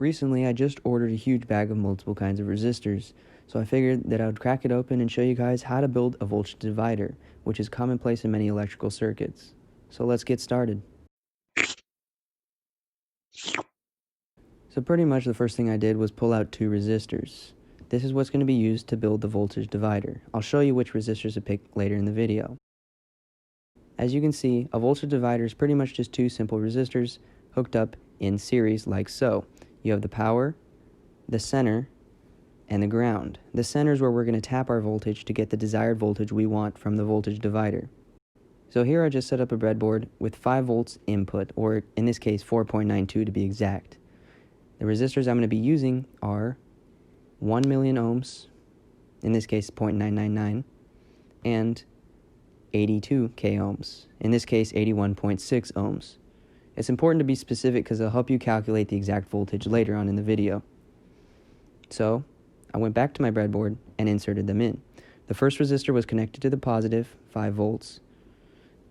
Recently, I just ordered a huge bag of multiple kinds of resistors, so I figured that I would crack it open and show you guys how to build a voltage divider, which is commonplace in many electrical circuits. So let's get started. So pretty much the first thing I did was pull out two resistors. This is what's going to be used to build the voltage divider. I'll show you which resistors to pick later in the video. As you can see, a voltage divider is pretty much just two simple resistors hooked up in series like so. You have the power, the center, and the ground. The center is where we're going to tap our voltage to get the desired voltage we want from the voltage divider. So here I just set up a breadboard with 5 volts input, or in this case 4.92 to be exact. The resistors I'm going to be using are 1 million ohms, in this case 0.999, and 82 k ohms, in this case 81.6 ohms. It's important to be specific because it'll help you calculate the exact voltage later on in the video. So I went back to my breadboard and inserted them in. The first resistor was connected to the positive, 5 volts,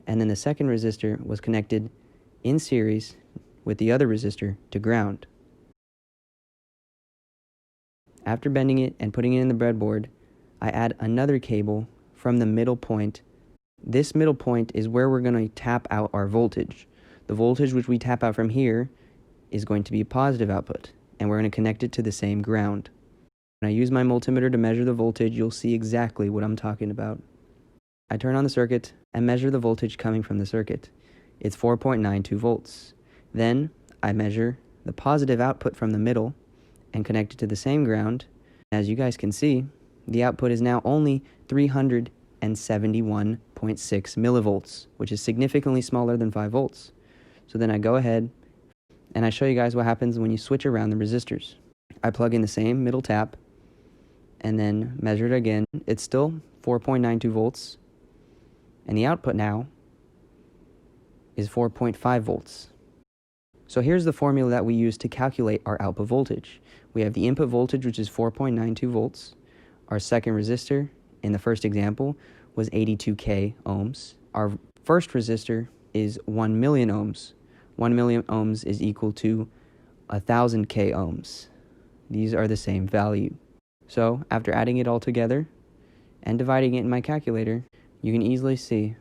and then the second resistor was connected in series with the other resistor to ground. After bending it and putting it in the breadboard, I add another cable from the middle point. This middle point is where we're going to tap out our voltage. The voltage which we tap out from here is going to be a positive output, and we're going to connect it to the same ground. When I use my multimeter to measure the voltage, you'll see exactly what I'm talking about. I turn on the circuit and measure the voltage coming from the circuit. It's 4.92 volts. Then I measure the positive output from the middle and connect it to the same ground. As you guys can see, the output is now only 371.6 millivolts, which is significantly smaller than 5 volts. So then I go ahead and I show you guys what happens when you switch around the resistors. I plug in the same middle tap and then measure it again. It's still 4.92 volts, and the output now is 4.5 volts. So here's the formula that we use to calculate our output voltage. We have the input voltage, which is 4.92 volts. Our second resistor in the first example was 82 k ohms. Our first resistor is 1 million ohms. 1 million ohms is equal to 1,000 k ohms. These are the same value. So after adding it all together and dividing it in my calculator, you can easily see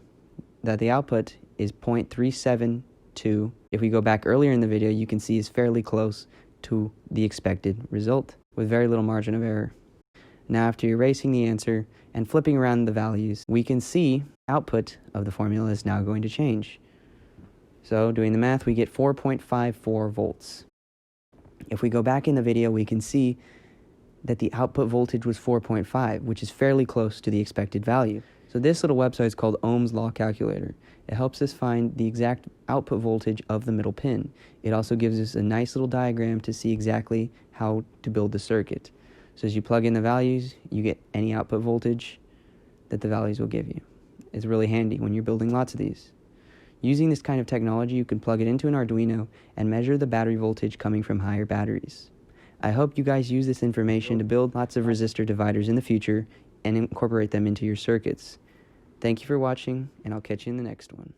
that the output is 0.372. If we go back earlier in the video, you can see is fairly close to the expected result with very little margin of error. Now after erasing the answer and flipping around the values, we can see output of the formula is now going to change. So doing the math, we get 4.54 volts. If we go back in the video, we can see that the output voltage was 4.5, which is fairly close to the expected value. So this little website is called Ohms Law Calculator. It helps us find the exact output voltage of the middle pin. It also gives us a nice little diagram to see exactly how to build the circuit. So as you plug in the values, you get any output voltage that the values will give you. It's really handy when you're building lots of these. Using this kind of technology, you can plug it into an Arduino and measure the battery voltage coming from higher batteries. I hope you guys use this information to build lots of resistor dividers in the future and incorporate them into your circuits. Thank you for watching, and I'll catch you in the next one.